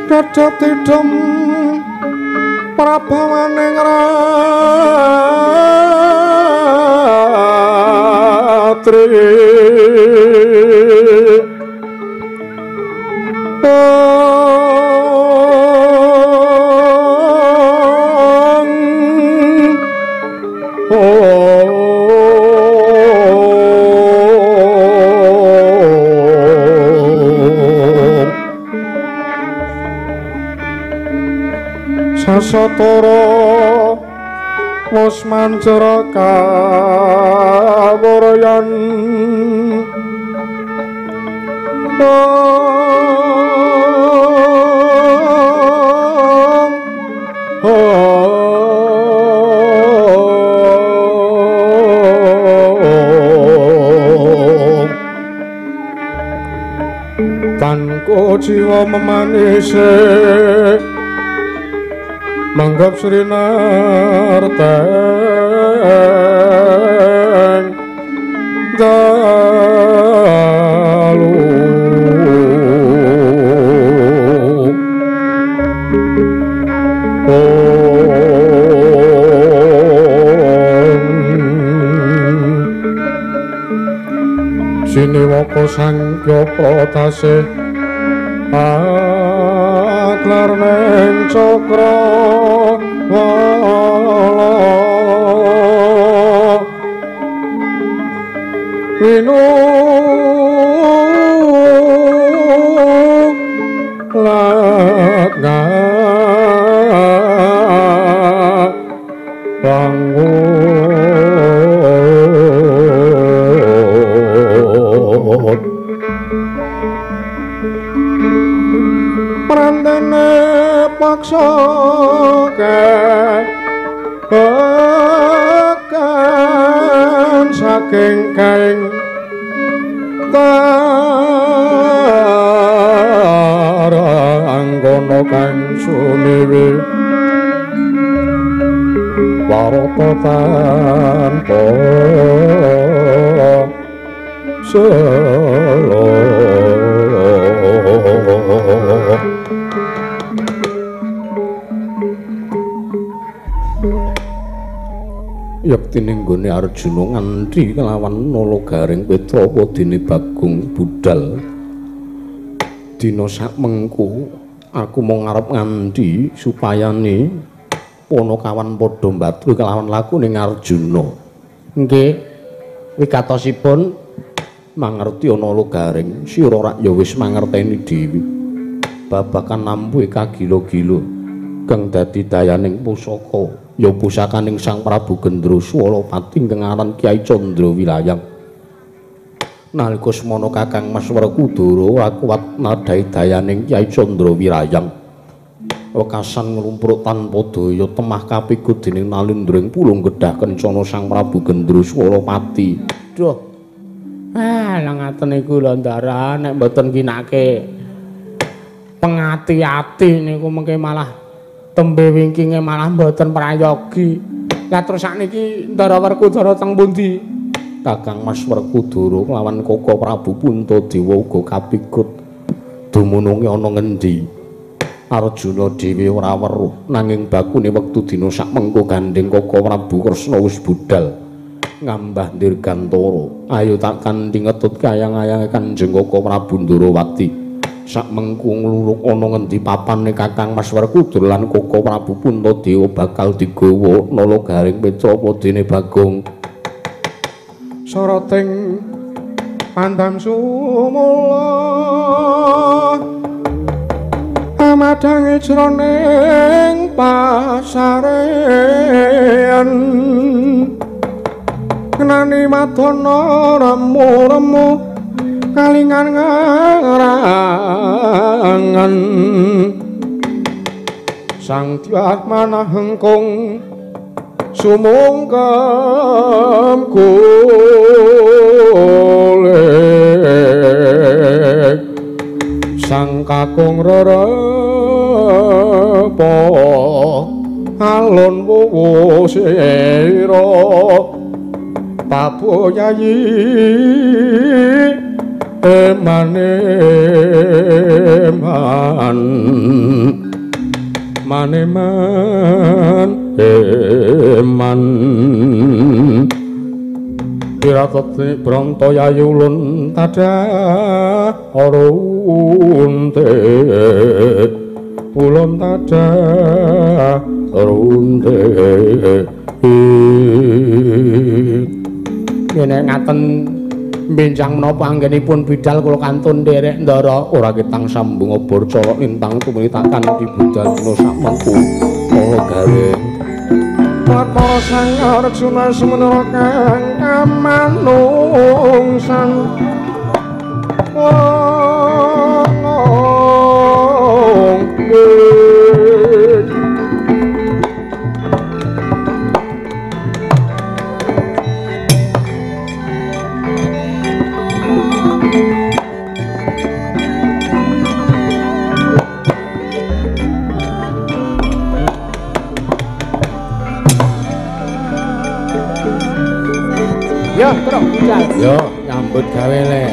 Dadotidem prabawaning ratri Sasatara wis manjara kawuryan tanko jiwa memanise manggap Sri Narteng dalu Siniwaka Sangkya Pratase aklar neng cakra wala winu latga bangun prandene paksa kekan saking kaing taranggono kang sumiwi warata tanpa selo yektine nggone Arjuna ngandhi kelawan Nalagaring Petrapa dene Bagong budal dina sakmengku aku mau ngarep ngandhi supayane Panakawan padha mbatru kelawan lakune Arjuna nggih wikatosipun mangerti ana Nalagaring sira rak ya wis mangerteni dhewe babakan nampuhe kagila-gila kang dadi dayaning pusaka ya pusakaning Sang Prabu Gendra Swalapati kang aran Kyai Candra Wilayang. Nalika semana Kakang Mas Werkudara akuwat nadhahi dayaning Kyai Candra Wilayang. Wekasan nglumpruk tanpa daya temah kapigut dening nalindring pulung gedhah kencana Sang Prabu Gendra Swalapati. Duh. Lah ngaten niku lho Ndara nek mboten kinake pengati-ati niku mengke malah tembe wingkinge malah mboten prayogi. Lah terus sakniki Ndara Werkudara teng pundi? Kakang Mas Werkudara lawan Koko Prabu Puntadewa uga kapigut dumununge ana ngendi. Arjuna dhewe ora weruh nanging bakune wektu dina sakmengko gandeng Koko Prabu Kresna wis budal ngambah Dirgantara. Ayo tak kanthi ngetut kayang-ayange Kanjeng Koko Prabu Ndarawati. Sakmengku ngluruk ana ngendi papane Kakang Mas Werkudara lan Koko Prabu Puntadewa bakal digawa Nalagaring Petrapa dene Bagong. Sarating pandang sumula amadange jroning pasarean kenani madana remu-remu kalingan ngarangan sang tiat manah hengkong sumungkem golek sang kakung rerepa alon wuwu sira paboyayi maneman Piratati Branta Yayulun tada orunte ulun tada orunte ngene ngaten benjang menapa anggenipun bidal kula kantun nderek ndara ora ketang sambung obor colok lintang tuminitakan di budal dina sak mengku kala gawe Para sang Arjuna semenara kang kamanungsan Yo, terus budal. Yo, nyambut gawe le.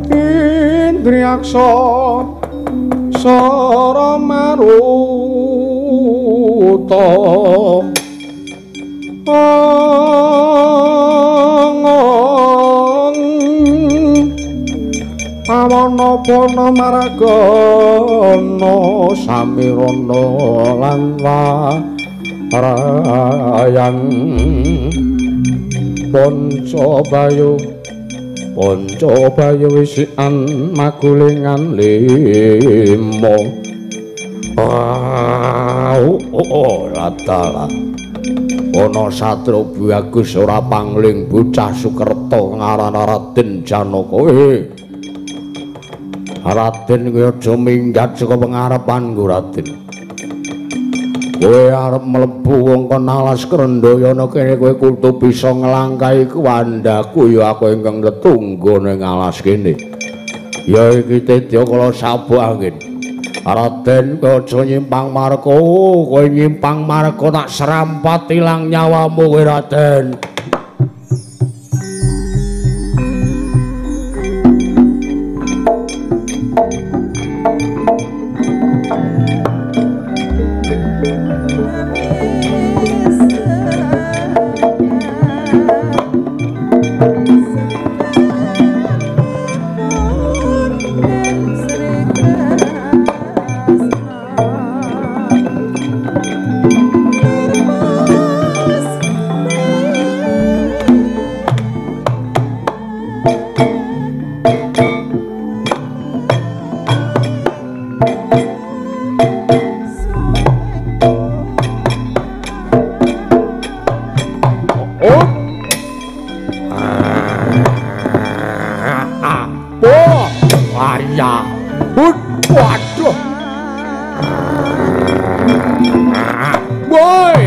Indriyaksa sara maruta awana pana maragana samirana lan rayan Pancabayu wisikan magulingan limo Ratala ana satra bagus ora pangling bocah Sukerta ngaran Raden Janaka Raden kowe aja minggat saka pengarepanku Raden kowe arep mlebu wong kon alas Krendayana kene kowe kudu bisa nglangkahi kuwandaku ya aku ingkang tetunggu ning alas kene ya iki Tedya kala sabuh angin Raden kowe aja nyimpang marga kowe nyimpang marga tak serampat ilang nyawamu kowe Raden ayah. Waduh. Woi.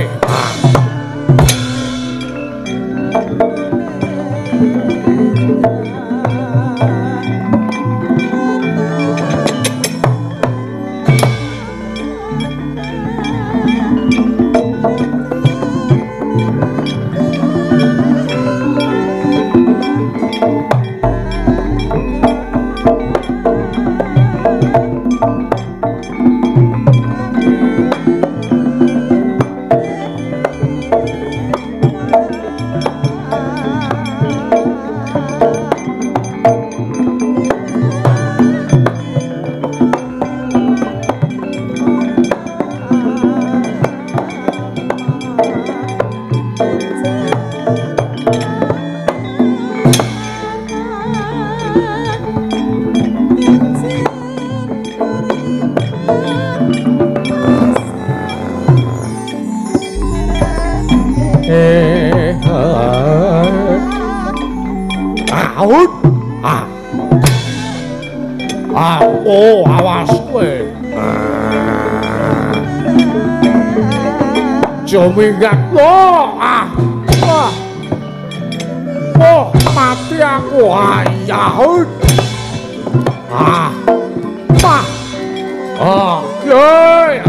Oh, awas kowe. Jomingat. Oh, oh, mati aku. Ayah. Yoi.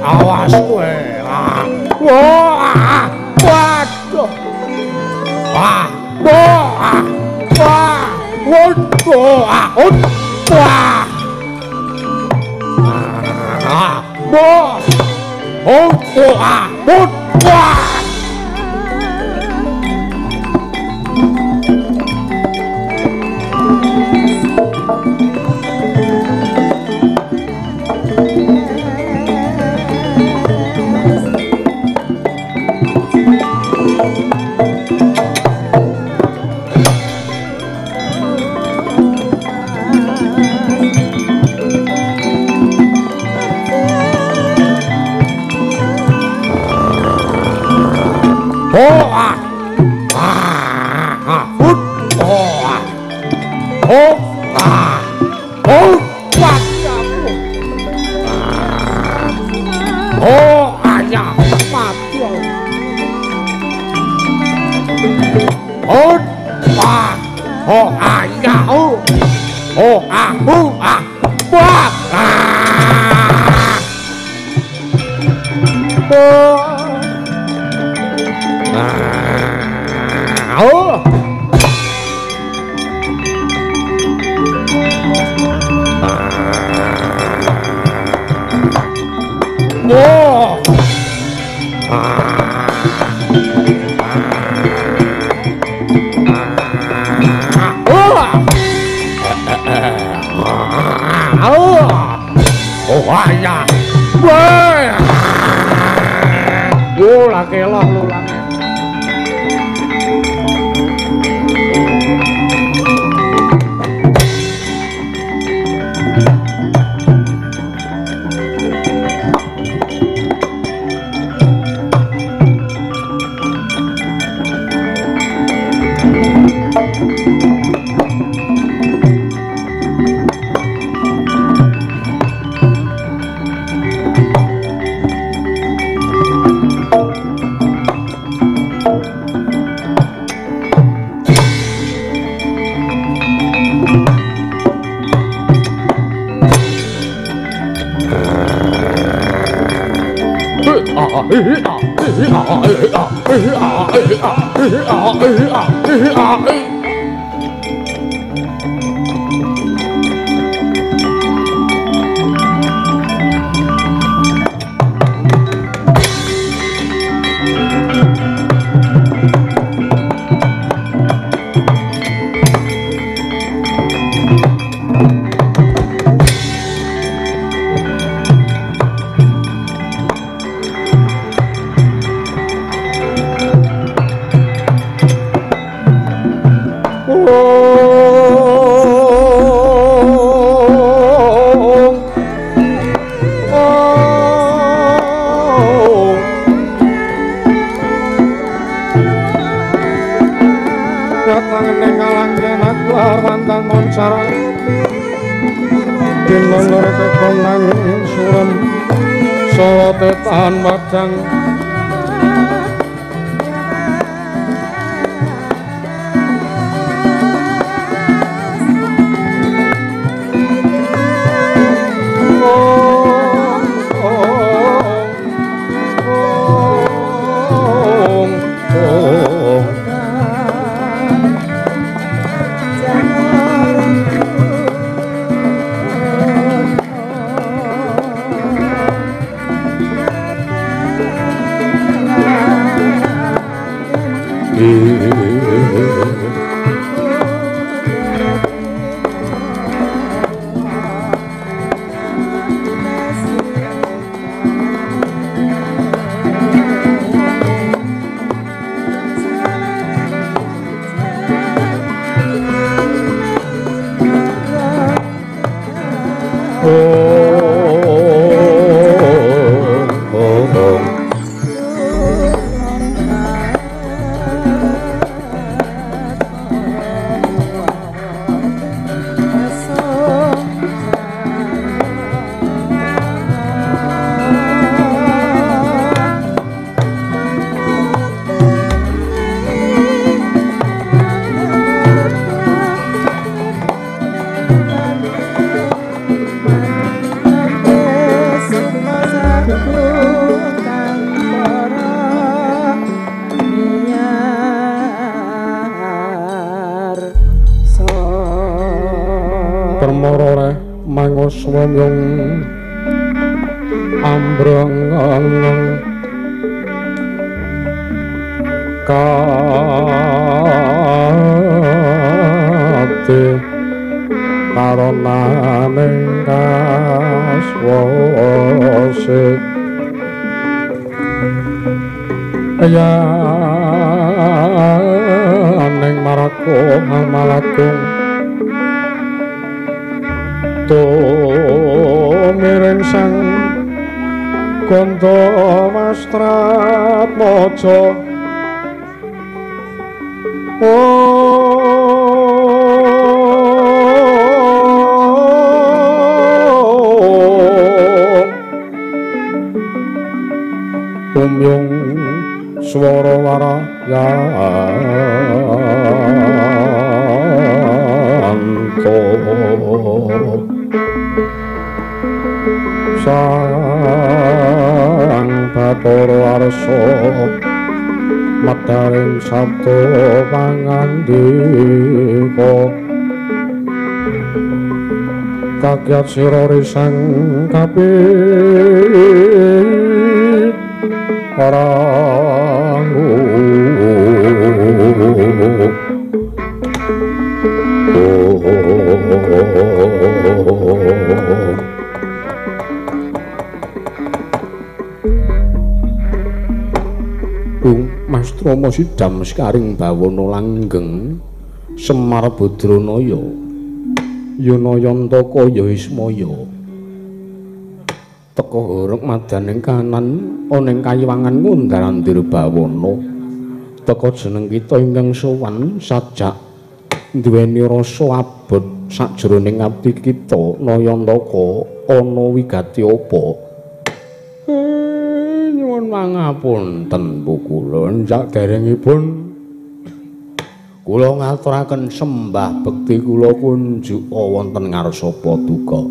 Awas kowe. Wah, waduh. Tahan padang Swamyong ambrangang kate karonaning kaswase ya ning marako malatung miring sang Ganta Mastrat Maja umyung swara warayanto sang Bathara Arsa madaring sabda pangandika kakyat sira risang kapit parangu Mastromo sidam sekaring bawana langgeng Semar Badranaya Yanayanta kaya Ismaya teka horeg madaning kanan ana ing kayiwangan ngundarandir bawana teka jeneng kita ingkang sowan sajak duweni rasa abot sajroning ati kita Nayantaka ana wigati apa pangapunten Bu kula saderengipun kula ngaturaken sembah bekti kula kunjuk wonten ngarsa paduka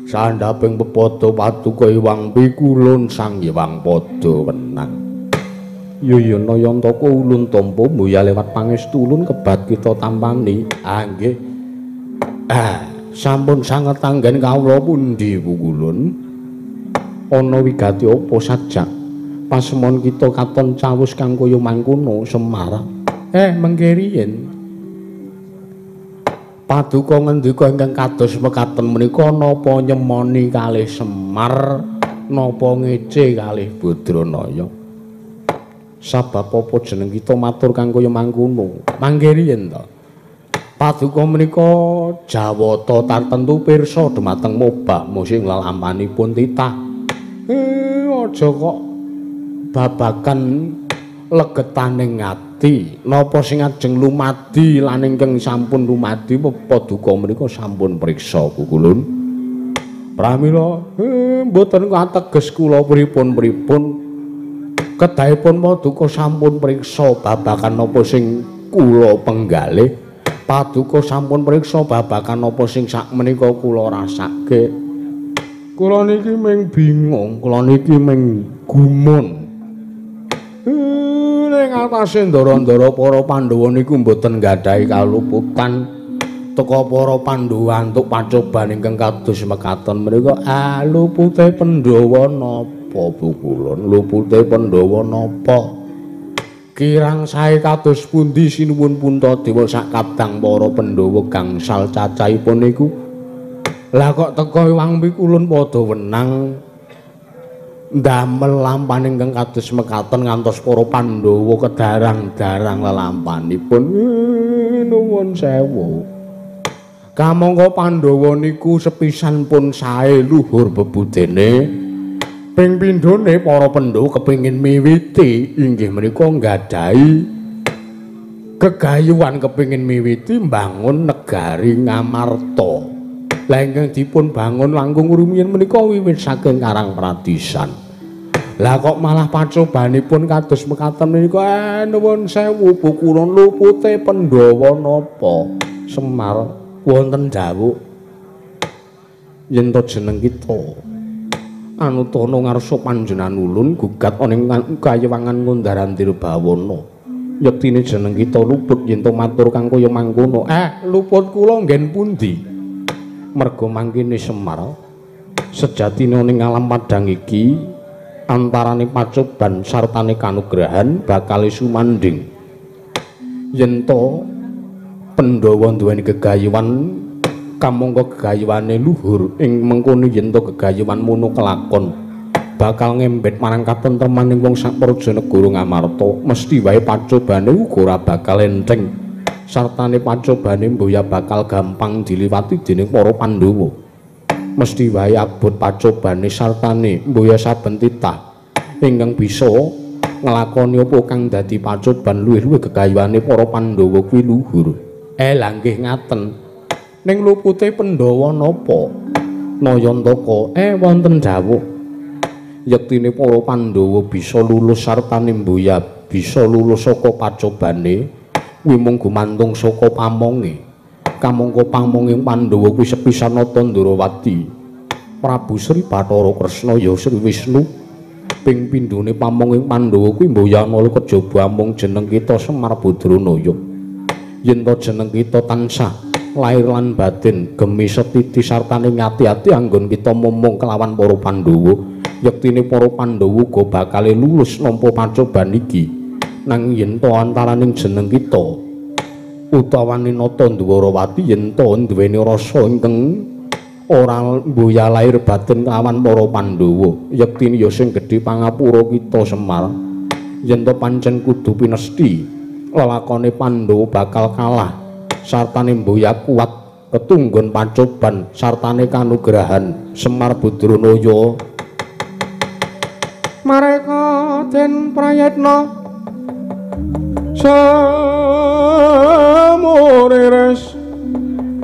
Sandhaping pepada Paduka Hyang Pikulun sang Hyang padha wenang. Yaya Nayantaka ulun tampa mboya lewat pangestu ulun kebat kita tampani. Nggih. Sampun sanget anggen kawula pundi Pukulun? Ana wigati apa sajak? Pasemon kita katon cawus kang kaya mangkono Semar. Mengke riyen Paduka ngendika ingkang kados mekaten menika napa nyemoni kalih Semar napa ngece kalih Badranaya. Sabab apa jeneng kita matur kang kaya mangkono? Mangke riyen to. Paduka menika jawata tartentu pirsa dhumateng mobah musing lalampanipun titah. Aja kok babakan legetaning ati napa sing ajeng lumadi lan ingkang sampun lumadi Paduka menika sampun priksa Pukulun. Pramila mboten kateges kula pripun-pripun kedahipun Paduka sampun priksa babakan napa sing kula penggalih. Paduka sampun priksa babakan apa sing sakmenika kula rasake. Kula niki mung bingung, kula niki mung gumun. Ning atase ndara-ndara para Pandhawa niku mboten gadhahi kaluputan teka para Pandhawa antuk pacoban ingkang kados mekaten menika. Lupute Pandhawa napa Pukulun? Lupute Pandhawa napa? Kirang sae kados pundi sinuwun Puntadewa sak kadang para Pandhawa gangsal cacahipun niku. Lah kok teka Hyang Pikulun padha wenang ndamel lampan ingkang kados mekaten ngantos para Pandhawa kedarang-darang lelampanipun. Nuwun sewu. Kamangka Pandhawa niku sepisan pun sae luhur bebudene. Ping pindhone para Pandhawa kepengin miwiti inggih menika nggadhahi gegayuhan kepengin miwiti mbangun negari Ngamarta. Lah ingkang dipun bangun langkung rumiyin menika wiwit saking Karang Pradisan. Lah kok malah pacobanipun kados mekaten menika. Nuwun sewu Pukulun, lupute Pandhawa napa? Semar wonten dawuh yen to jeneng kita Anutana ngarsa panjenengan ulun gugat ana ing kayewangan Ngondarandir Bawana. Yektine jeneng kita luput yen to matur kang kaya mangkono. Luput kula nggen pundi? Merga mangkene Semar sejatine ning alam padang iki antarane pacoban sartane kanugrahan bakal sumanding. Yen to Pandhawa duweni gegayuhan kamangka gegayuhane luhur ing mengkono yen to gegayuhan mono kelakon bakal ngembet marang katentremaning wong sak praja negara Ngamarta. Mesti wae pacobane uga ora bakal enteng sartane pacobane mboya bakal gampang diliwati dening para Pandhawa. Mesti wae abot pacobane sartane mboya saben titah ingkang bisa nglakoni apa kang dadi pacoban luwih-luwih gegayuhane para Pandhawa kuwi luhur. Lah nggih ngaten. Ning lupute Pandhawa napa? Nayantaka wonten dawuh yektine para Pandhawa bisa lulus sartane mboya bisa lulus saka pacobane kuwi mung gumantung saka pamonge. Kamangka pamonging Pandhawa kuwi sepisanata Ndrawati, Prabu Sri Bathara Kresna ya Sri Wisnu. Ping pindhone pamonging Pandhawa kuwi mboyana kejaba amung jeneng kita Semar Badranaya. Yen to jeneng kita tansah lair lan batin gemi setiti sartane ngati-ati anggon kita momong kelawan para Pandhawa. Yektine para Pandhawa uga bakal lulus nampa pacoban iki. Nang yen to antaraning jeneng kita utawa Ninata Ndwarawati yen to duweni rasa ingkang ora mboya lair batin kelawan para Pandhawa. Yektine ya sing gedhe pangapura kita Semar. Yen to pancen kudu pinesti lelakone Pandhawa bakal kalah sartane mboya kuat ketunggon pacoban sartane kanugrahan Semar Badranaya. Mareka den prayitna samurires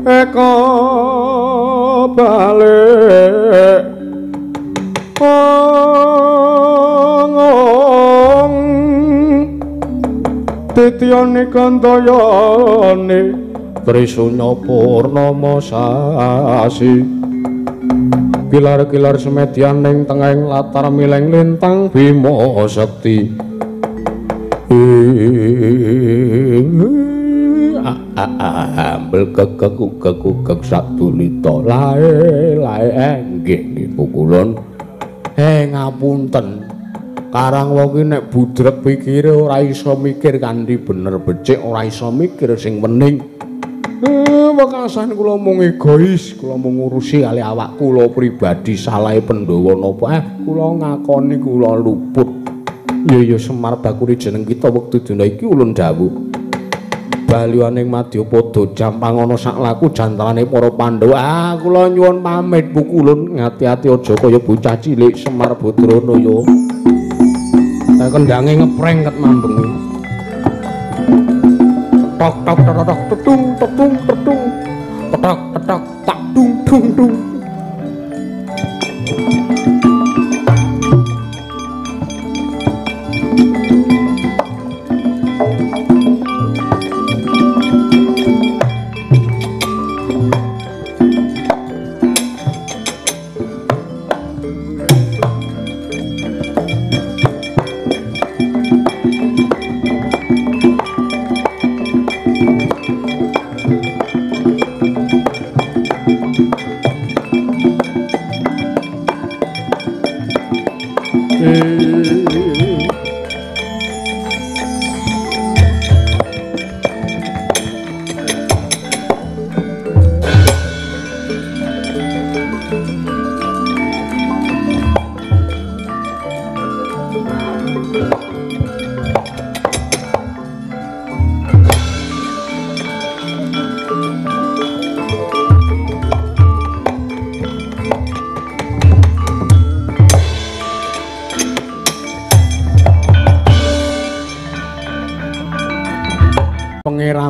eka balik Tityane kandayane Trisuna Purnama sasi Kilar-kilar semedyan ning tengahing latar mileng lintang Bima Sekti. Ambel kekek satulita lae nggih pukulun. Ngapunten. Karang wong iki nek budreg pikire ora iso mikir kanthi bener becik, ora iso mikir sing wening. Wekasan kula mung egois, kula mung ngurusi kali awak kula pribadi, salahe Pandhawa napa kula ngakoni kula luput. Ya Semar bakuri jeneng kita wektu dina iki ulun dawuh. Baliwaning Madyapada jampang ana sak laku jantrane para Pandhawa. Kula nyuwun pamit pukulun, ngati-ati aja kaya bocah cilik Semar Badranaya. Kendange ngepreng ket mambengi. Tok tok tok tok tetung tetung tetung. Petak petak tak dung dung dung.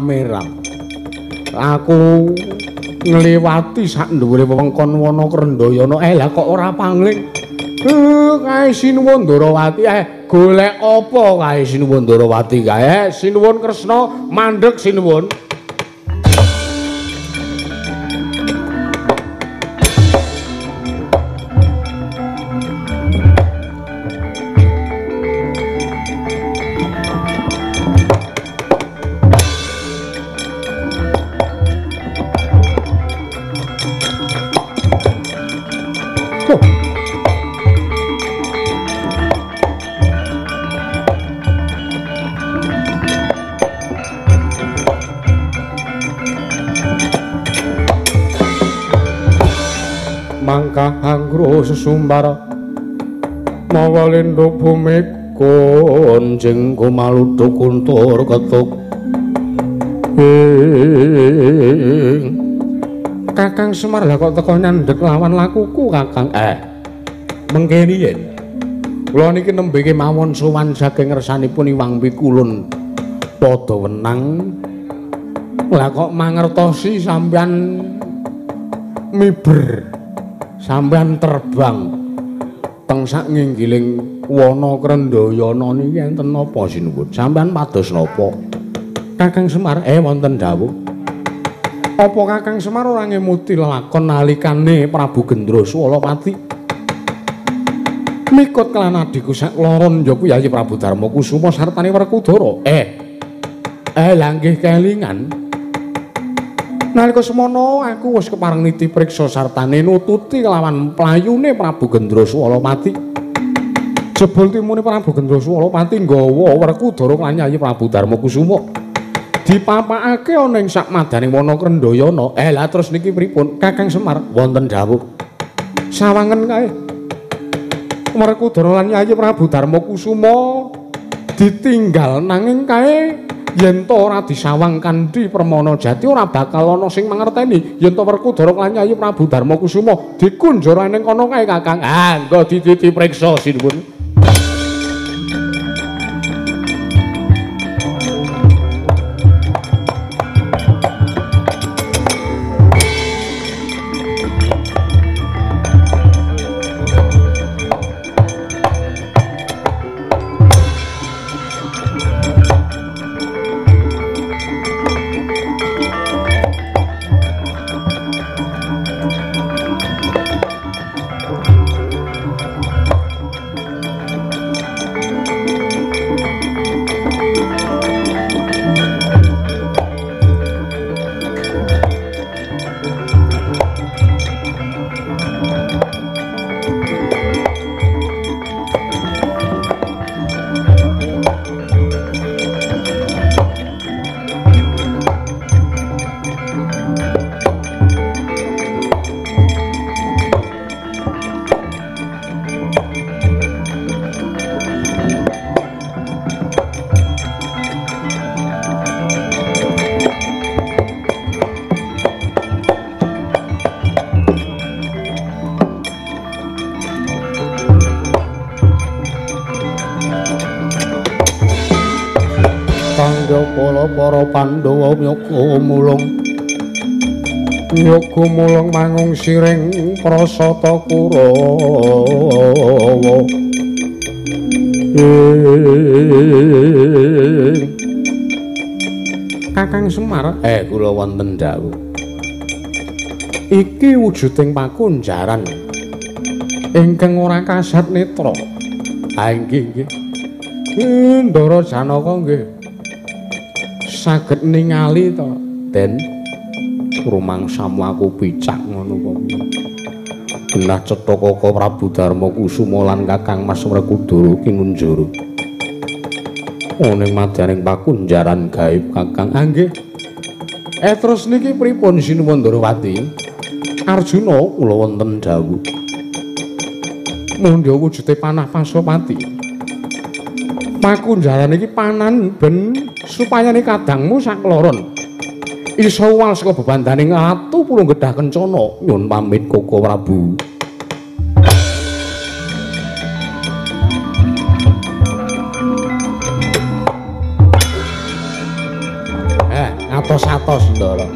Meram. Aku ngliwati sak dhuwure wewengkon Wanakrendayana. Lah kok ora pangling. Kae Sinuwun Ndarawati golek apa kae Sinuwun Ndarawati kae? Sinuwun Kresna mandheg Sinuwun. Mangka anggro sesumbar mawa lendho bumi konjing kumaludu kuntur ketuk Kakang Semar lah kok teko nyandhek lawan lakuku Kakang mengkene yen kula niki nembe kemawon sowan saking ngersanipun Iwang Pikulun padha wenang lah kok mangertosi sampean miber sampean terbang teng sak nginggiling Wanakrendayana niki enten napa sinuwun? Sampean pados napa? Kakang Semar wonten dawuh. Apa Kakang Semar ora ngemuti lakon nalikane Prabu Gendraswalapati? Mikut kelan adiku sak loron ya kuwi Yayi Prabu Darmakusuma sartane Werkudara. Lah nggih kelingan. Nalika semono aku wis kepareng niti priksa sartane nututi kelawan playune Prabu Gendraswalapati. Jebul timune Prabu Gendraswalapati nggawa Werkudara lan Yayi Prabu Darmakusuma dipapakake ana ing sak madaning Wanakrendayana. Lah terus niki pripun Kakang Semar? Wonten dawuh. Sawangen kae Werkudara lan Yayi Prabu Darmakusuma ditinggal nanging kae yen to ora disawang kanthi permana jati ora bakal ana sing mangerteni yen to Werkudara lan Yayi Prabu Darmakusuma dikunjara ning kono kae Kakang. Engko dipriksa sinuwun. kala para Pandhawa nyoga mulung mangung siring prasata Kurawa Kakang Semar kula wonten dawuh iki wujuding pakunjaran ingkang ora kasat netra nggih Ndara Janaka nggih saged ningali to Den rumangsamu aku picak ngono kok genah Cetaka Prabu Darma Kusuma lan Kakang Mas Werkudara kinunjara ning madyaning pakunjaran gaib Kakang nggih terus niki pripun Sinuwun Ndarawati Arjuna kula wonten dawuh mundha wujude panah Pasopati pakunjaran iki panan ben supaya ning kadangmu sakloron iso wal saka bebandaning atu pulung gedhah kencana nyun pamit Koko Prabu atos-atos Ndara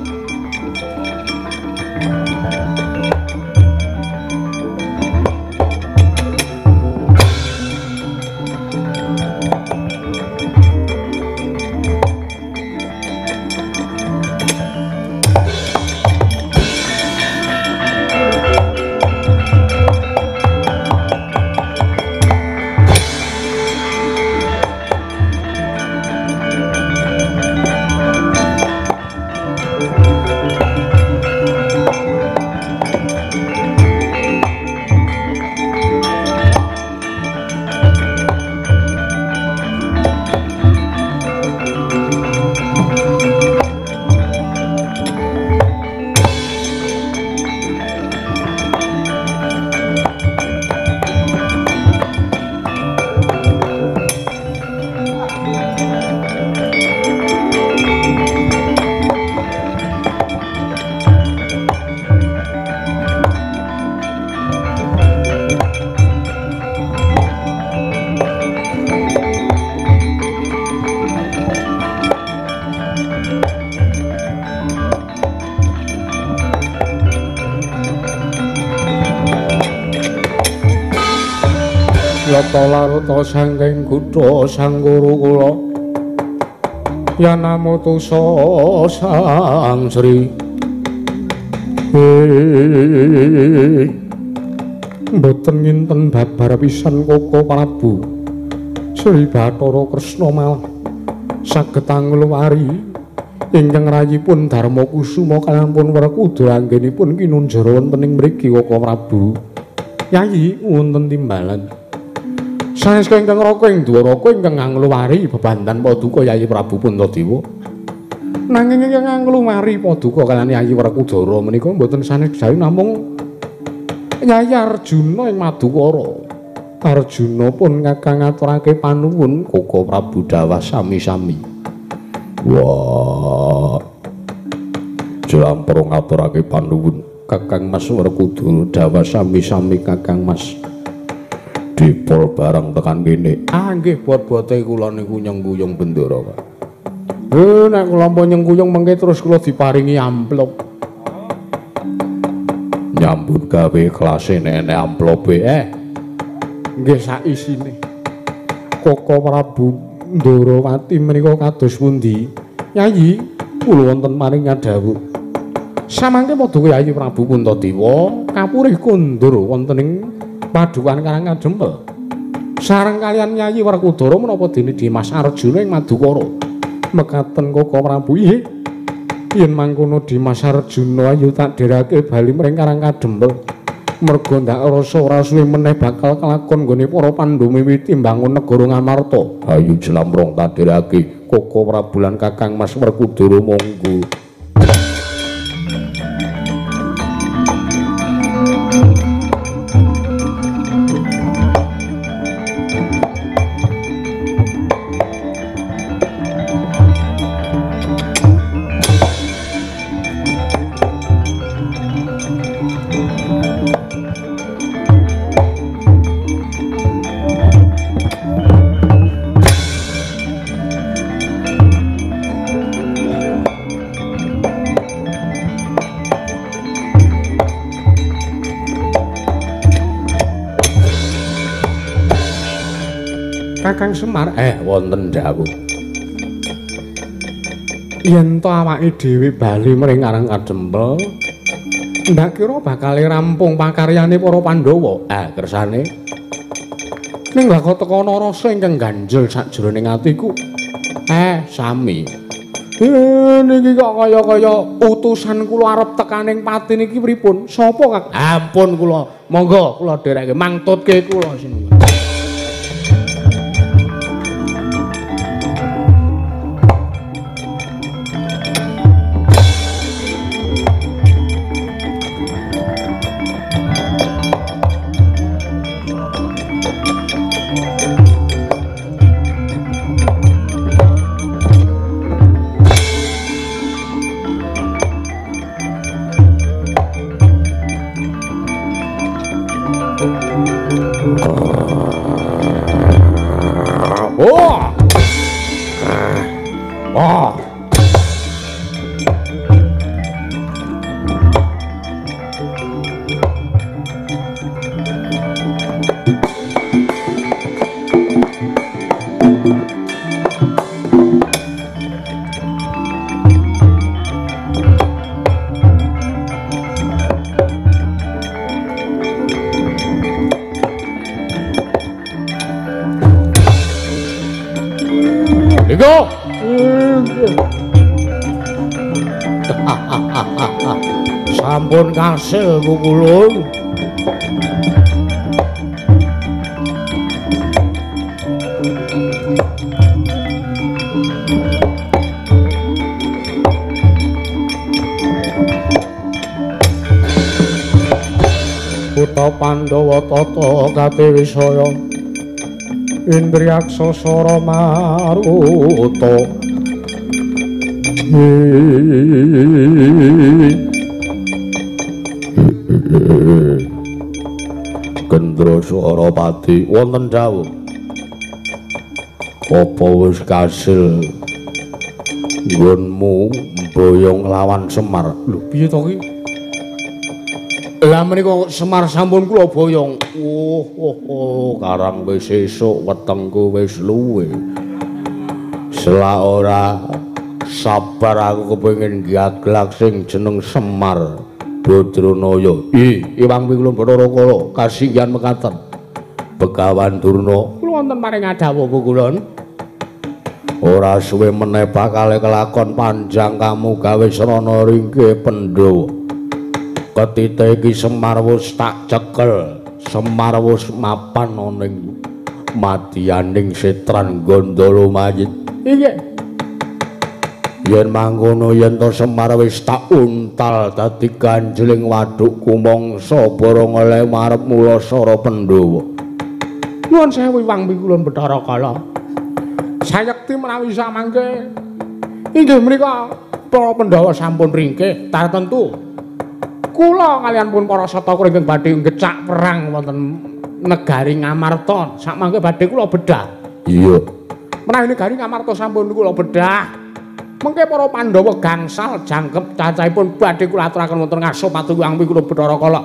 Larata sangking kutha sang guru kula Yanamutusa sang Sri mboten nginten babar pisan Koko Prabu Sri Bathara Kresna malah saged angluwari ingkang rayipun Darma Kusuma kaliyan pun Werkudara anggenipun kinunjara wonten ing mriki Koko Prabu Yayi wonten timbalan sanes ingkang raka ing Dwaraka ingkang ngangluwari bebandan Paduka Yayi Prabu Puntadewa. Nanging ingkang ngangluwari Paduka kaliyan Yayi Werkudara menika mboten sanes jawi namung Yayi Arjuna ing Madukara. Arjuna pun kakang ngaturake panuwun Koko Prabu dawah sami-sami. Wah. Jlampro ngaturake panuwun Kakang Mas Werkudara dawah sami-sami Kakang Mas. Dipol barang tekan kene. Nggih bot-bote kula niku nyengkuyung bendara, Pak. Nek kula ampun nyengkuyung mengke terus kula diparingi amplop. Nyambut gawe kelase nek amplope nggih sak isine. Koko Prabu Ndarawati menika kados pundi? Yayi, kula wonten maring dawuh. Samangke Paduka Yayi Prabu Puntadewa kapurih kondur wonten ing Padukan Karangkadempel. Sareng kaliyan Yayi Werkudara menapa dene Dimas Arjuna ing Madukara. Mekaten Koko Prabu nggih. Yen mangkono Dimas Arjuna ayo tak derake bali mring Karangkadempel. Merga ndak rasa ora suwe meneh bakal kelakon nggone para Pandhawa miwiti mbangun negara Ngamarta. Ayo jlamrong tak derake Koko Prabu lan Kakang Mas Werkudara monggo. Kakang Semar wonten dawuh. Yen to awake dhewe bali mring Karang Kadempel, ndak kira bakal rampung pakaryane para Pandhawa. Kersane ning bakal teka ana rasa ingkang ganjel sakjroning atiku. Sami. Niki kok kaya utusan kula arep tekaning pati niki pripun? Sapa, Kang? Ampun kula. Monggo kula dhereke mangtutke kula sinuwun. Sampun kasil kukulun. Kutha Pandhawa tata Katiwisaya Indriyaksa Sara Maruta Gendra Suarapati wonten dawuh apa wis kasil nggonmu boyong lawan Semar. Lho piye to ki? Lah menika Semar sampun kula boyong. Karang wis esuk wetengku wis luwe. Selak ora sabar aku kepengin gaglak sing jeneng Semar Badranaya. Iwang Pikulun Bathara Kala kasihan mekaten. Begawan Durna kula wonten paring adhawuh Pukulun. Ora suwe meneh bakal kelakon panjang kamu gawe srana ringke Pandhawa. Ketita iki Semar wis tak cekel. Semar wis mapan ana ing madyaning setran Gandalamayit. Iki yen mangkono yen to Semar wis tak untal dadi ganjeling waduk kumangsa barang oleh marep Mulasara Pandhawa. Nuwun sewu Iwang Pikulun Bathara Kala. Sayekti menawi samangke inggih menika para Pandhawa sampun ringkih tartentu kula kaliyan pun para sataka ingkang badhe ngecak perang wonten negari Ngamarta sakmangke badhe kula bedah. Iya. Menawi negari Ngamarta sampun kula bedah, mengke para Pandhawa gangsal jangkep cacahipun badhe kula aturaken wonten ngasopati Iwang Pikulun Bathara Kala.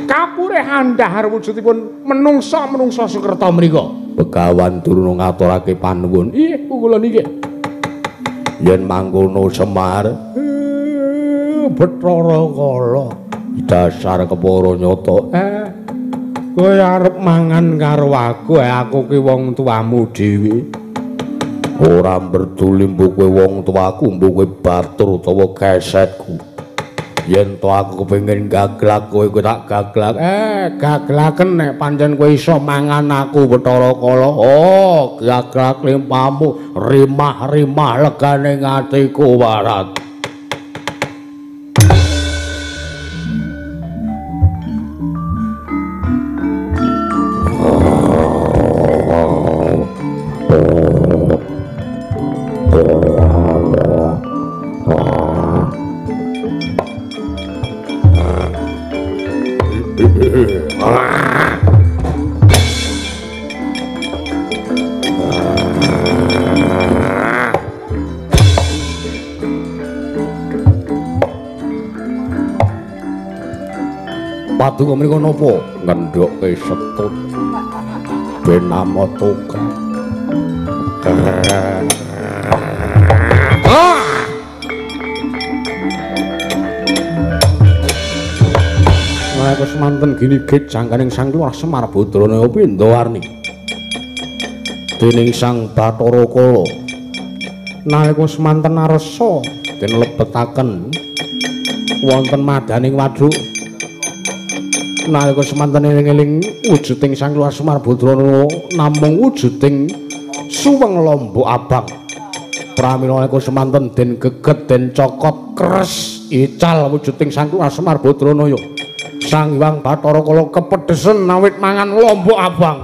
Kapurih andhahar wujudipun menungsa Sukerta mriku. Begawan Durna ngaturake panuwun. Kula niki. Yen mangkono Semar Bathara Kala dasar kepara nyata. Kowe arep mangan karo aku ki wong tuamu dhewe. Ora mberduli mbok kowe wong tuaku, mbok kowe batur utawa kesetku. Yen to aku kepengin gaglak kowe tak gaglak. Gaglaken nek pancen kowe iso mangan aku Bathara Kala. Gaglak limpamu rimah-rimah legane atiku warat. Paduka menika napa? Ngendhokke setut. Benamotoka Nalika semanten ginigit jangkaning Sang Luwah Semar Badrana pindha warni dening Sang Bathara Kala nalika semanten arsa den lebetaken wonten madaning waduk nalika semanten eling-eling wujuding Sang Luwah Semar Badrana namung wujuding suweng lombok abang pramila nalika semanten den geget den cokot kres ical wujuding Sang Luwah Semar Badrana Sang Hyang Bathara Kala kepedhesen awit mangan lombok abang.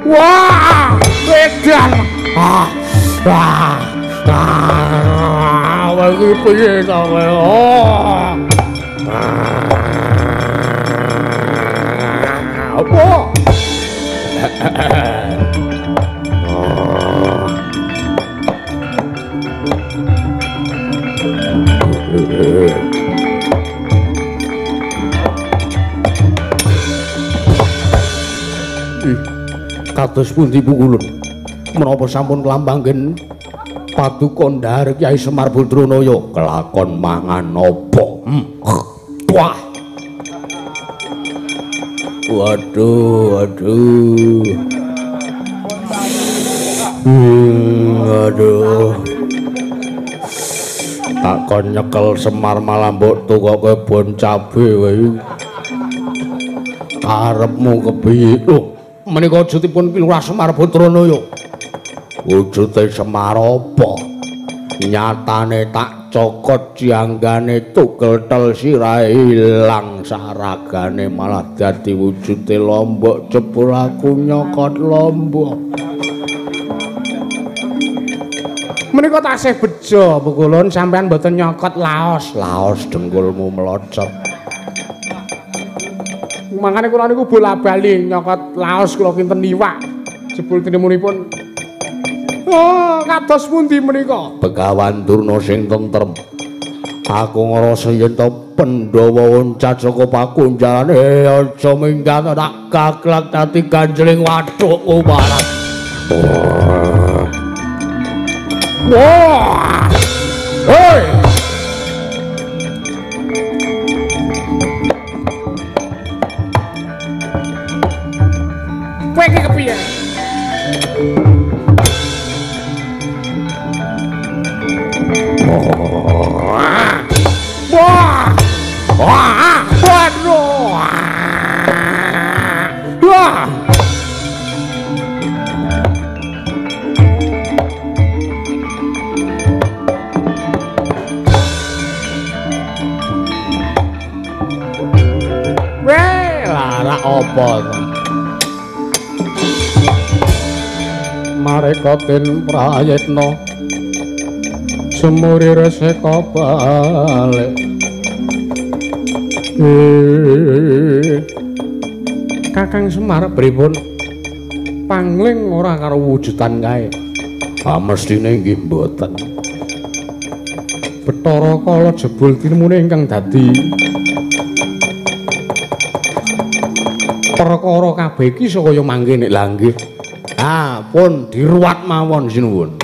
Wah, edan. Lagi piye to kowe? Apa? Kados pundi pukulun menapa sampun klambangken paduka ndhar Kyai Semar Badrana kelakon mangan apa wah waduh aduh tak kon nyekel Semar malah mbok tukoke bon cabe wae karepmu kepiye lho menika wujudipun Lurah Semar Badrana wujude Semar apa nyatane tak cokot jianggane tukel tel sirahe ilang saragane malah dadi wujude lombok jebul aku nyokot lombok menika tasih bejo pukulun sampean mboten nyokot laos dengkulmu melocot mangane kula niku bola-bali nyokot laos kula kinten iwak jebul tinemunipun oh kados pundi menika Begawan Durna sing tentrem aku ngrasa yen to Pandhawa oncat saka pakunjalane aja minggat tak gaglak dadi ganjling wadhukku barat wah hei kowe iki kepiye? Wah! Waduh! Wah! Weh, lara apa to? Mareka den prayitna semuri reseka balik Kakang Semar pripun pangling ora karo wujudan kae mestine nggih mboten Bathara Kala jebul tinemune ingkang dadi perkara kabeh iki sakaya mangke nek lha nggih pun diruwat mawon sinuwun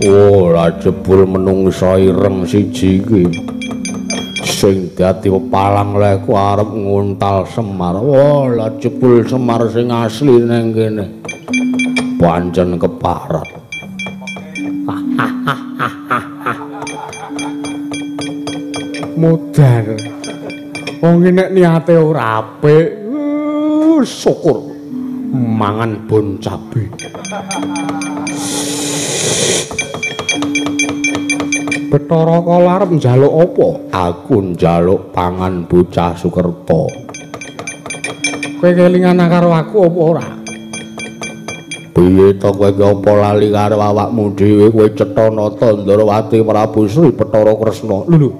ora jebul menungsa ireng siji iki sing dadi palang leku arep nguntal Semar la jebul Semar sing asli nang kene pancen keparat modar wong nek niate ora apik syukur mangan bon cabe Bathara Kala arep njaluk apa? Aku njaluk pangan bocah Sukerta. Kowe kelingan karo aku apa ora? Piye to kowe apa lali karo awakmu dhewe kowe cetha nata Ndrawati Prabu Sri Bathara Kresna. Lho.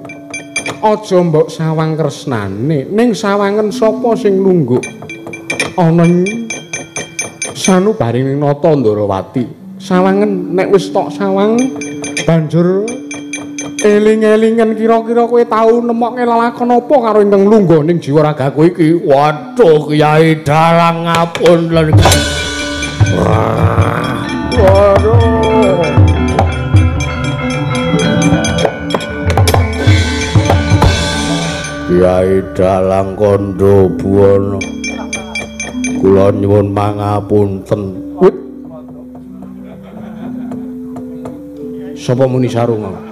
Aja mbok sawang kresnane, ning sawangen sapa sing lungguh? Ana sanubaring nata Ndrawati. Sawangen nek wis tok sawang banjur eling-elingen kira-kira kowe tau nemokke lelakon apa karo ingkang lungguh ning jiwa ragaku iki. Waduh Kyai Dalang ngapunten. Waduh. Kyai Dalang Kandha Buwana. Kula nyuwun pangapunten. Sapa muni sarung?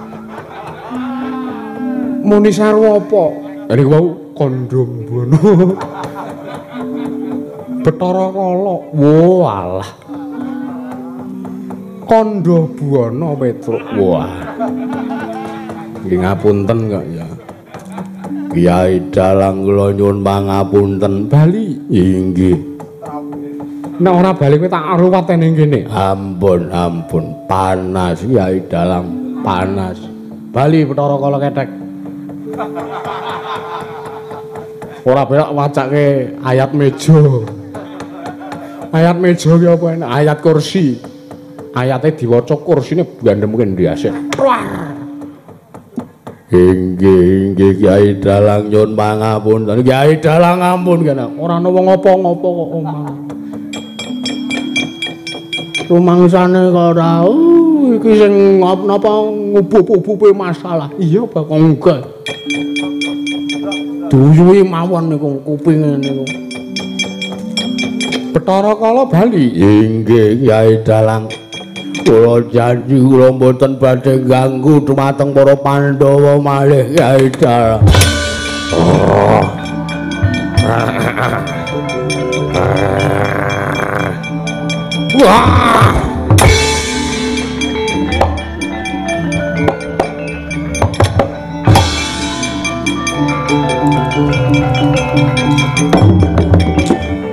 Muni sarung apa? Dari wau Kandha Buwana. Bathara Kala. Walah. Kandha Buwana Petruk. Wah. Nggih ngapunten kok ya. Kyai Dalang kula nyuwun pangapunten. Bali. Inggih. Nek ora bali kowe tak ruwate ning kene. Ampun, ampun. Panas Kyai Dalang, panas. Bali Bathara Kala ketek. Ora berak wacake ayat meja. Ayat meja ki apa enak? Ayat kursi. Ayate diwaca kursine bandem kendi asih. Inggih, inggih Kyai Dalang nyuwun pangapunten. Kyai Dalang ampun kena. Ora ana wong apa-apa kok omah. Rumangsane kok ora. Iki sing napa ngubup-ubupe masalah. Iya bakal enggak. Duyuhi mawon niku kupinge niku. Bathara Kala bali. Inggih Kyai Dalang. Kula janji kula mboten badhe ganggu dumateng para Pandhawa malih Kyai Dalang. Wah!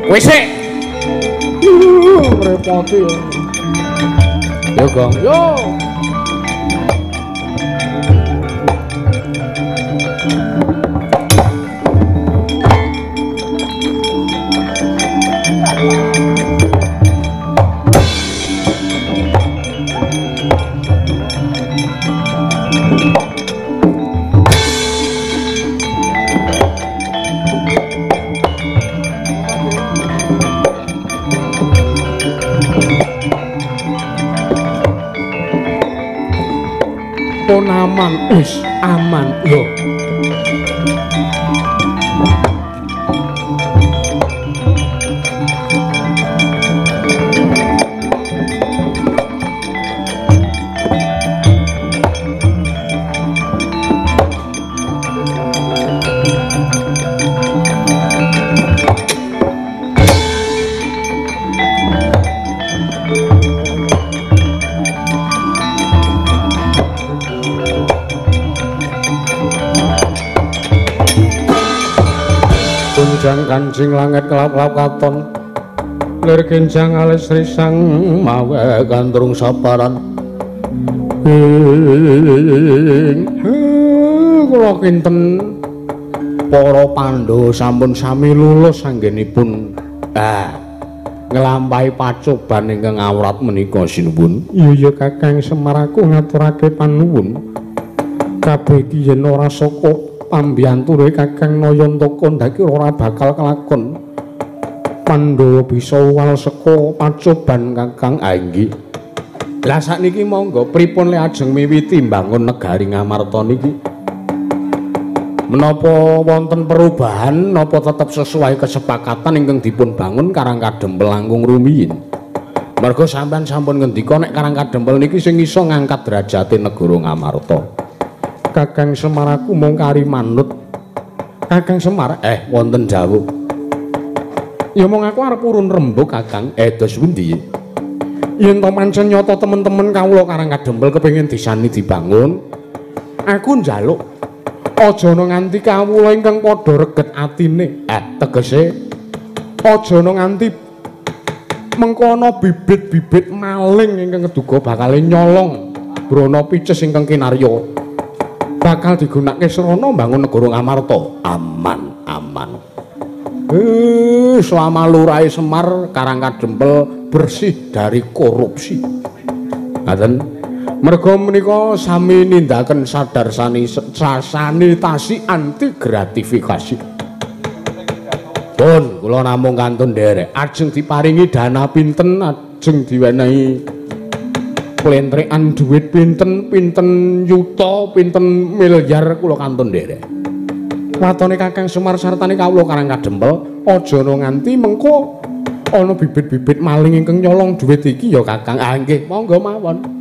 Wis sik. Repoti yo. Yo, Gong. Yo. Pun aman, wis aman yo. Kancing langit kelap-kelap katon lir kenjang alis risang mawe gandrung saparan kula kinten para Pandhawa sampun sami lulus anggenipun nglampahi pacoban ingkang awrat menika sinuwun. Iya Kakang Semar aku ngaturake panuwun kabeh iki yen ora saka pambiyanture Kakang Nayantaka ndaki ora bakal kelakon. Pandhawa bisa wal saka pacoban Kakang. Inggih. Lah sakniki monggo pripun le ajeng miwiti mbangun negari Ngamarta niki? Menapa wonten perubahan napa tetep sesuai kesepakatan ingkang dipun bangun Karang Kadempel langkung rumiyin? Merga sampean sampun ngendika nek Karang Kadempel niki sing iso ngangkat derajate negara Ngamarta. Kakang Semar aku mung kari manut. Kakang Semar wonten dawuh. Ya mung aku arep urun rembug Kakang. Dos pundi? Yen to pancen nyata temen-temen kawula Karang Kadempel kepengin disani dibangun, Aku njaluk aja ana nganti kawula ingkang padha reget atine. Tegese aja ana nganti mengko ana bibit-bibit maling ingkang keduga bakal nyolong brana pices ingkang kinarya. Bakal digunakake srana mbangun negara Ngamarta. Aman. Selama Lurahe Semar Karangkadempel bersih dari korupsi. Ngaten. Merga menika sami nindaken sadar sanitasi anti gratifikasi. Pun kula namung kantun nderek ajeng diparingi dana pinten ajeng diwenehi plentrekan dhuwit pinten yuta pinten milyar kula kantun nderek. Watone Kakang Semar sartane kawula Karangkadempel aja ana nganti mengko ana bibit-bibit maling ingkang nyolong dhuwit iki ya Kakang. Nggih, monggo mawon.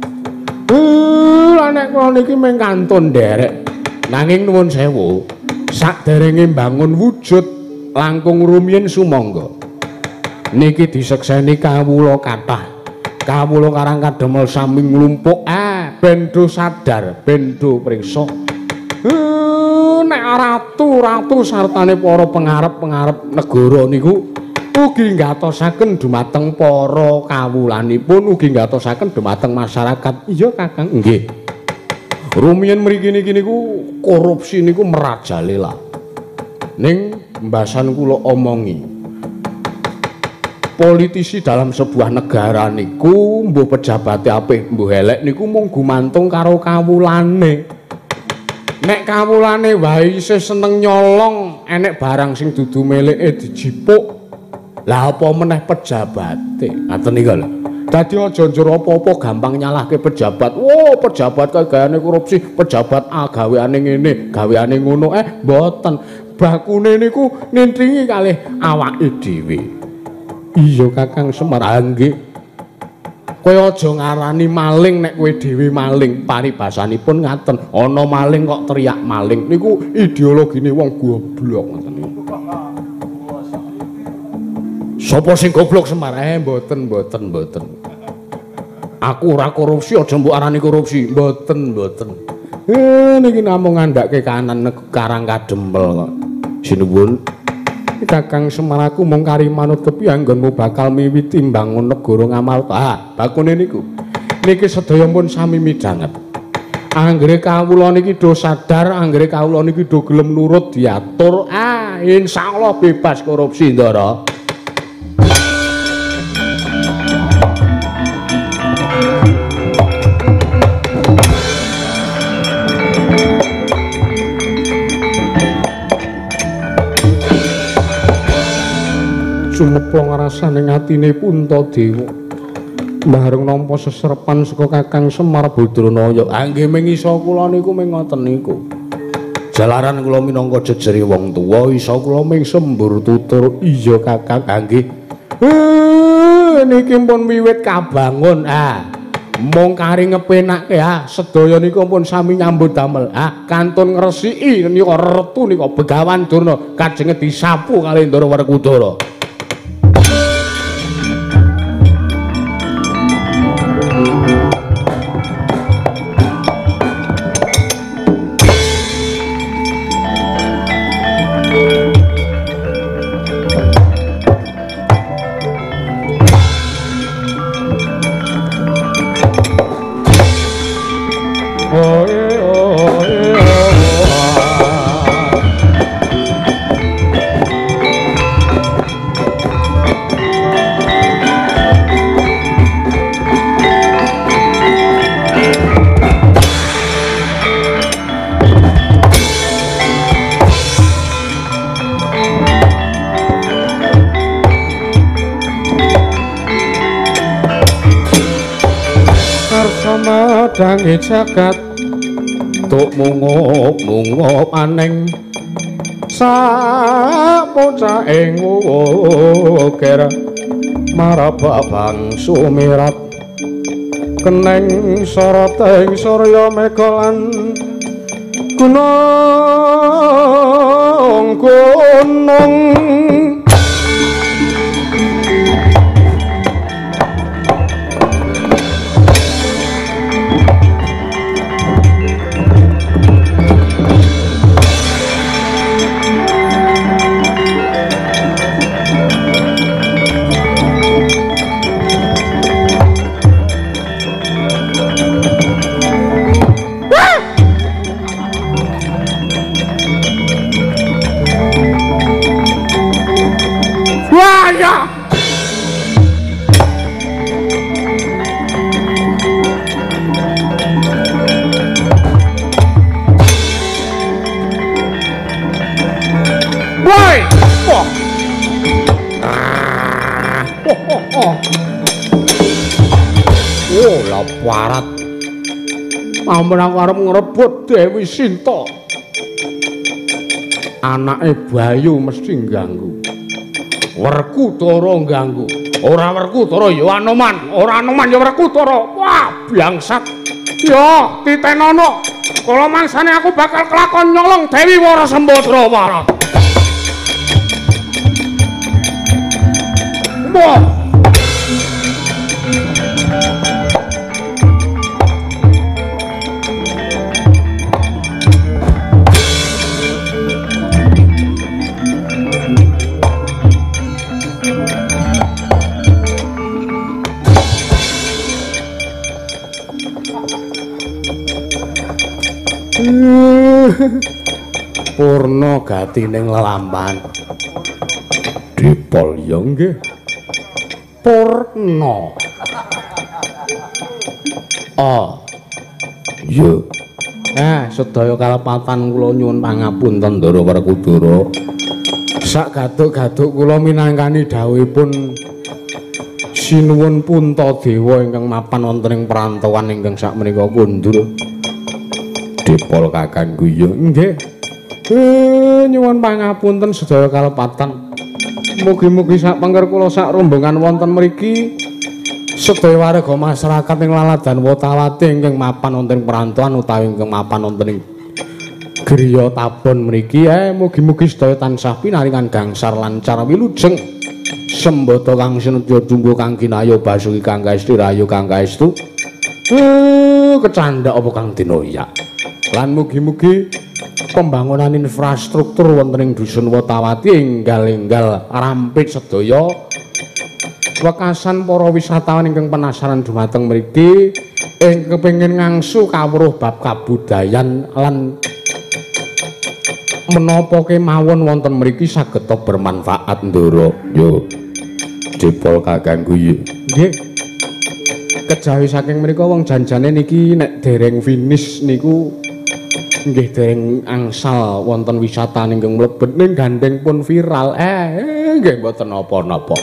Nek kula niki mung kantun nderek. Nanging nuwun sewu, saderenge mbangun wujud langkung rumiyin sumangga. Niki disekseni kawula kathah. Kawula Karangkadempel sami nglumpuk ben do sadar, ben do priksa. Nek ratu sartane para pengarep-pengarep negara niku ugi ngatosaken dumateng para kawulanipun, ugi ngatosaken dumateng masyarakat. Iya Kakang, nggih. Rumiyin mriki niki niku korupsi niku merajalela. Ning mbasan kula omongi. Politisi dalam sebuah negara niku mbuh pejabate apik mbuh elek niku mung gumantung karo kawulane. Nek kawulane wae isih seneng nyolong, enek barang sing dudu milike dijipuk. Lah apa meneh pejabate? Ngaten niku lho. Dadi aja njur apa-apa gampang nyalahke pejabat. Pejabat kaya gayane korupsi, pejabat gaweane ngene, gaweane ngono. Mboten. Bakune niku nintringi kalih awake dhewe. Iya Kakang Semar, nggih. Kowe aja ngarani maling nek kowe dhewe maling. Paribasanipun ngaten. Ana maling kok teriak maling. Niku ideologine wong goblok ngoten niku. Sapa sing goblok Semar? Mboten. Aku ora korupsi, aja mbok arani korupsi. Mboten. Niki namung ngandhake kanan Karangkadempel kok. Sinuwun. Kakang Semar aku mung kari manut kepiyanggonmu bakal miwiti mbangun negara Ngamarta. Bakune niku. Niki sedaya pun sami midhanget. Anggere kawula niki do sadar, anggere kawula niki do gelem nurut diatur. Insyaallah bebas korupsi, Ndara. Sumeplong rasane atine Puntadewa. Bareng nampa sesrepan saka Kakang Semar Badranaya. Nggih mengisa kula niku ming ngoten niku. Jalaran kula minangka jejere wong tuwa isa kula ming sembur tutur iya Kakang. Nggih. Niki pun wiwit kabangun. Mung kari ngepenake sedaya nika pun sami nyambut damel. Kantun ngresiki nika retu nika Begawan Durna kajenge disapu kalih Ndara Werkudara. Dange jagat tuk mungop aneng sapoca ing uger marababang sumirat keneng soroteng surya megalan gunung Warat. Ampun aku arep ngrebut Dewi Sinta. Anake Bayu mesti ganggu. Werkudara ganggu. Ora Werkudara ya Anoman, ora Anoman ya Werkudara. Wah, bangsat. Ya, Titenono. Kala mangsane aku bakal kelakon nyolong Dewi Wara Sembadra Warat. Wah. Purna gatining lelampahan. Dipol ya nggih. Purna. Oh. Iya. Sedaya kalepatan kula nyuwun pangapunten Ndara Werkudara. Sak gaduk-gaduk kula minangkani dawuhipun sinuwun Puntadewa ingkang mapan wonten ing perantauan ingkang sakmenika kundur. Dipol kakangku ya nggih. Nyuwun pangapunten sedaya kalepatan. Mugi-mugi sak pengker kula sak rombongan wonten mriki sedaya warga masyarakat ing Laladan Wotawati ingkang mapan wonten perantauan utawi ingkang mapan wonten ing griya tabon mriki mugi-mugi sedaya tansah pinaringan gangsar lancar wilujeng sembada kang sinetya jumbo kang kinaya basuki kang kaestu rayu kang kaestu kecandhak apa kang dinoyak lan mugi-mugi pembangunan infrastruktur wonten ing dusun Wotawati enggal-enggal rampit sedaya wekasan para wisatawan ingkang penasaran dumateng mriki ing kepengin ngangsu kawruh bab kabudayan lan menapa kemawon wonten mriki saged bermanfaat Ndara. Yo Dipol kakangku ya. Nggih. Kejawi saking mriku wong janjane niki nek dereng finish niku nggih dereng angsal wonten wisata ingkang mlebet ning gandeng pun viral. Nggih mboten napa-napa.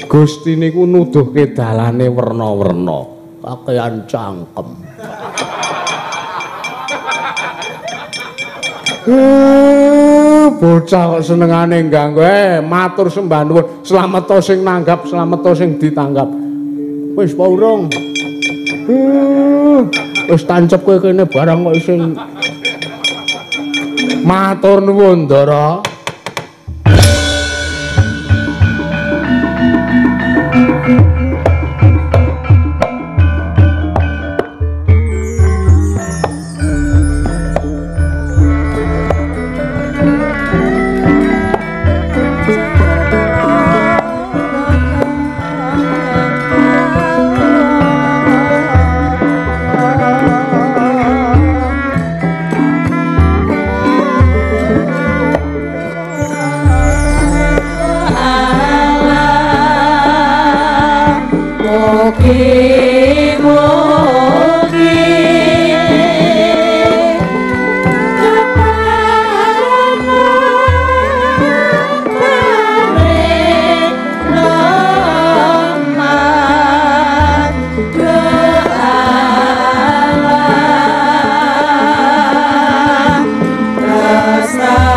Gusti niku nuduhke dalane werna-werna. Kakean cangkem. Bocah kok senengane ganggu. Matur sembah nuwun. Slamet to sing nanggap, slamet to sing ditanggap. Wis apa urung? Wis tancep kowe kene barang kok sing matur nuwun, Ndara. Rasa